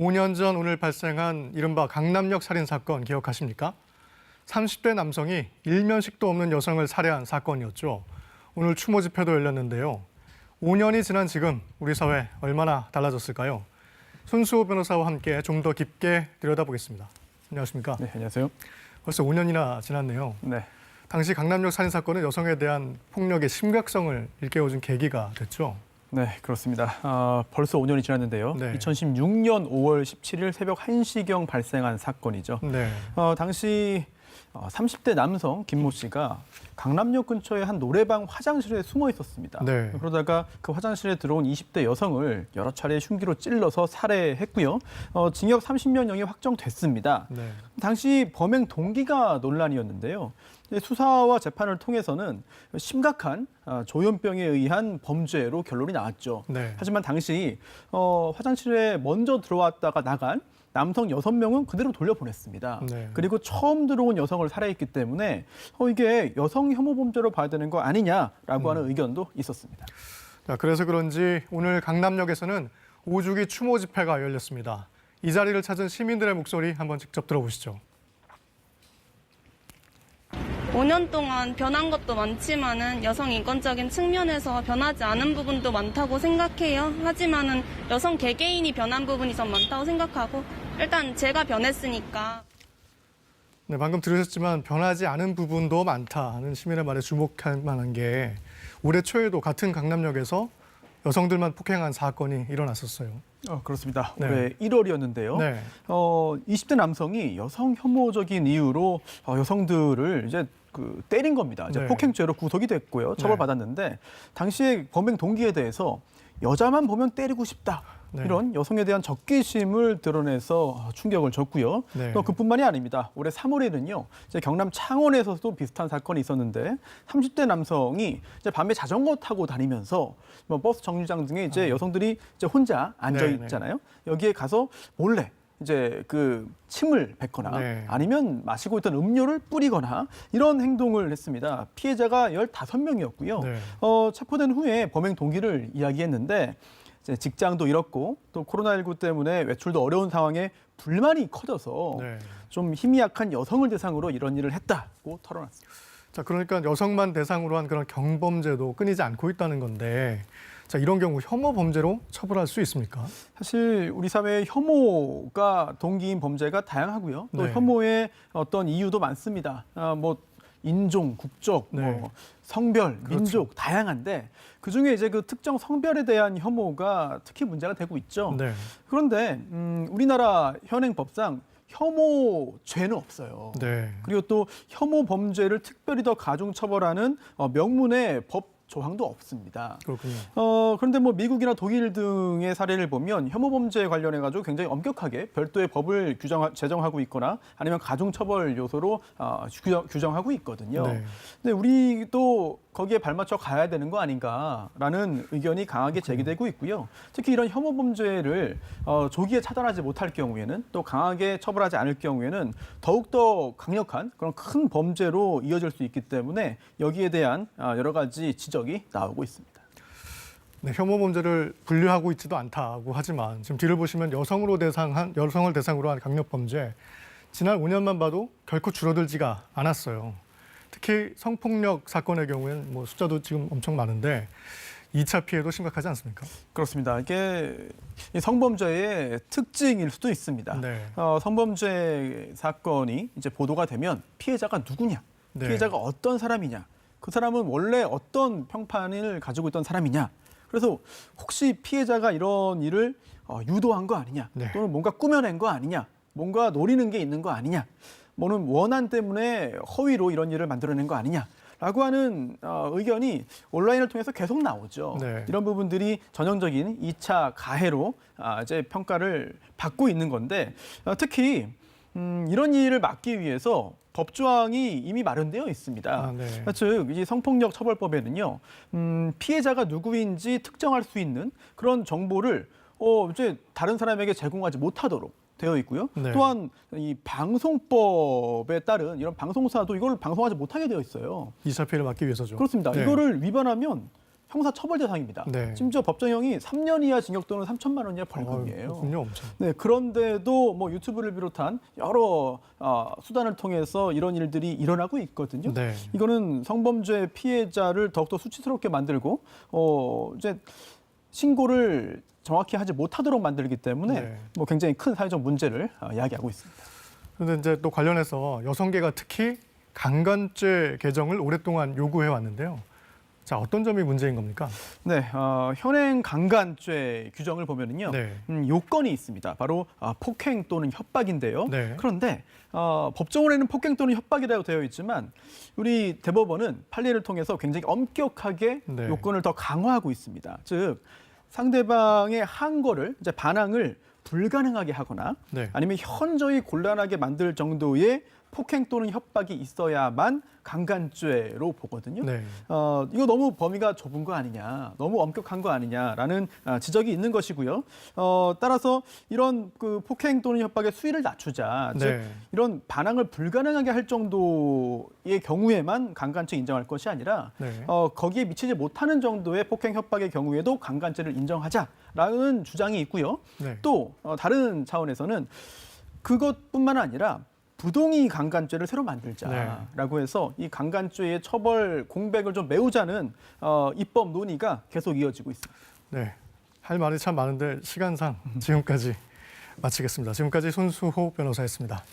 5년 전 오늘 발생한 이른바 강남역 살인 사건 기억하십니까? 30대 남성이 일면식도 없는 여성을 살해한 사건이었죠. 오늘 추모 집회도 열렸는데요. 5년이 지난 지금 우리 사회 얼마나 달라졌을까요? 손수호 변호사와 함께 좀 더 깊게 들여다보겠습니다. 안녕하십니까? 네, 안녕하세요. 벌써 5년이나 지났네요. 네. 당시 강남역 살인 사건은 여성에 대한 폭력의 심각성을 일깨워준 계기가 됐죠. 네, 그렇습니다. 벌써 5년이 지났는데요. 네. 2016년 5월 17일 새벽 1시경 발생한 사건이죠. 네. 당시 30대 남성 김모 씨가 강남역 근처의 한 노래방 화장실에 숨어 있었습니다. 네. 그러다가 그 화장실에 들어온 20대 여성을 여러 차례 흉기로 찔러서 살해했고요. 징역 30년형이 확정됐습니다. 네. 당시 범행 동기가 논란이었는데요. 수사와 재판을 통해서는 심각한 조현병에 의한 범죄로 결론이 나왔죠. 네. 하지만 당시 화장실에 먼저 들어왔다가 나간 남성 6명은 그대로 돌려보냈습니다. 네. 그리고 처음 들어온 여성을 살해했기 때문에 이게 여성 혐오 범죄로 봐야 되는 거 아니냐라고 하는 의견도 있었습니다. 자, 그래서 그런지 오늘 강남역에서는 5주기 추모 집회가 열렸습니다. 이 자리를 찾은 시민들의 목소리 한번 직접 들어보시죠. 5년 동안 변한 것도 많지만은 여성 인권적인 측면에서 변하지 않은 부분도 많다고 생각해요. 하지만은 여성 개개인이 변한 부분이 좀 많다고 생각하고 일단 제가 변했으니까. 네, 방금 들으셨지만 변하지 않은 부분도 많다는 시민의 말에 주목할 만한 게 올해 초에도 같은 강남역에서 여성들만 폭행한 사건이 일어났었어요. 그렇습니다. 네. 올해 1월이었는데요. 네. 20대 남성이 여성 혐오적인 이유로 여성들을 이제 때린 겁니다. 이제 네. 폭행죄로 구속이 됐고요. 처벌받았는데 당시에 범행 동기에 대해서 여자만 보면 때리고 싶다. 네. 이런 여성에 대한 적개심을 드러내서 충격을 줬고요. 네. 또 그뿐만이 아닙니다. 올해 3월에는요, 이제 경남 창원에서도 비슷한 사건이 있었는데 30대 남성이 이제 밤에 자전거 타고 다니면서 버스 정류장 등에 이제 여성들이 이제 혼자 앉아 네, 있잖아요. 여기에 가서 몰래 이제 침을 뱉거나 네. 아니면 마시고 있던 음료를 뿌리거나 이런 행동을 했습니다. 피해자가 15명이었고요. 네. 체포된 후에 범행 동기를 이야기했는데 이제 직장도 잃었고 또 코로나19 때문에 외출도 어려운 상황에 불만이 커져서 네. 좀 힘이 약한 여성을 대상으로 이런 일을 했다고 털어놨습니다. 자, 그러니까 여성만 대상으로 한 그런 경범죄도 끊이지 않고 있다는 건데, 자, 이런 경우 혐오 범죄로 처벌할 수 있습니까? 사실 우리 사회의 혐오가 동기인 범죄가 다양하고요. 또 네. 혐오의 어떤 이유도 많습니다. 인종, 국적, 네. 성별, 그렇죠. 민족 다양한데 그중에 이제 특정 성별에 대한 혐오가 특히 문제가 되고 있죠. 네. 그런데 우리나라 현행법상 혐오죄는 없어요. 네. 그리고 또 혐오 범죄를 특별히 더 가중 처벌하는 명문의 법 조항도 없습니다. 그렇군요. 그런데 미국이나 독일 등의 사례를 보면 혐오 범죄에 관련해 가지고 굉장히 엄격하게 별도의 법을 제정하고 있거나 아니면 가중 처벌 요소로 규정하고 있거든요. 네. 근데 우리도 거기에 발맞춰 가야 되는 거 아닌가라는 의견이 강하게 제기되고 있고요. 특히 이런 혐오 범죄를 조기에 차단하지 못할 경우에는 또 강하게 처벌하지 않을 경우에는 더욱더 강력한 그런 큰 범죄로 이어질 수 있기 때문에 여기에 대한 여러 가지 지적이 나오고 있습니다. 네, 혐오 범죄를 분류하고 있지도 않다고 하지만 지금 뒤를 보시면 여성을 대상으로 한 강력 범죄 지난 5년만 봐도 결코 줄어들지가 않았어요. 특히 성폭력 사건의 경우에는 숫자도 지금 엄청 많은데 2차 피해도 심각하지 않습니까? 그렇습니다. 이게 성범죄의 특징일 수도 있습니다. 네. 성범죄 사건이 이제 보도가 되면 피해자가 누구냐, 네. 피해자가 어떤 사람이냐, 그 사람은 원래 어떤 평판을 가지고 있던 사람이냐. 그래서 혹시 피해자가 이런 일을 유도한 거 아니냐, 네. 또는 뭔가 꾸며낸 거 아니냐, 뭔가 노리는 게 있는 거 아니냐, 뭐는 원한 때문에 허위로 이런 일을 만들어낸 거 아니냐라고 하는 의견이 온라인을 통해서 계속 나오죠. 네. 이런 부분들이 전형적인 2차 가해로 이제 평가를 받고 있는 건데 특히 이런 일을 막기 위해서 법조항이 이미 마련되어 있습니다. 네. 즉, 이 성폭력 처벌법에는요, 피해자가 누구인지 특정할 수 있는 그런 정보를 이제 다른 사람에게 제공하지 못하도록 되어 있고요. 네. 또한 이 방송법에 따른 이런 방송사도 이걸 방송하지 못하게 되어 있어요. 2차 피해를 막기 위해서죠. 그렇습니다. 네. 이거를 위반하면 형사처벌 대상입니다. 네. 심지어 법정형이 3년 이하 징역 또는 3천만 원 이하 벌금이에요. 그렇군요, 엄청. 네, 그런데도 뭐 유튜브를 비롯한 여러 수단을 통해서 이런 일들이 일어나고 있거든요. 네. 이거는 성범죄 피해자를 더욱더 수치스럽게 만들고 이제 신고를 정확히 하지 못하도록 만들기 때문에 네. 뭐 굉장히 큰 사회적 문제를 야기하고 있습니다. 그런데 이제 또 관련해서 여성계가 특히 강간죄 개정을 오랫동안 요구해 왔는데요. 자, 어떤 점이 문제인 겁니까? 네, 현행 강간죄 규정을 보면은요, 네. 요건이 있습니다. 바로 폭행 또는 협박인데요. 네. 그런데 법정원에는 폭행 또는 협박이라고 되어 있지만 우리 대법원은 판례를 통해서 굉장히 엄격하게 네. 요건을 더 강화하고 있습니다. 즉 상대방의 한 거를 이제 반항을 불가능하게 하거나 네. 아니면 현저히 곤란하게 만들 정도의 폭행 또는 협박이 있어야만 강간죄로 보거든요. 네. 이거 너무 범위가 좁은 거 아니냐, 너무 엄격한 거 아니냐라는 지적이 있는 것이고요. 따라서 이런 그 폭행 또는 협박의 수위를 낮추자, 즉 네. 이런 반항을 불가능하게 할 정도의 경우에만 강간죄 인정할 것이 아니라 네. 거기에 미치지 못하는 정도의 폭행 협박의 경우에도 강간죄를 인정하자라는 주장이 있고요. 네. 또 다른 차원에서는 그것뿐만 아니라 부동의 강간죄를 새로 만들자라고 해서 이 강간죄의 처벌 공백을 좀 메우자는 입법 논의가 계속 이어지고 있습니다. 네. 할 말이 참 많은데 시간상 지금까지 마치겠습니다. 지금까지 손수호 변호사였습니다.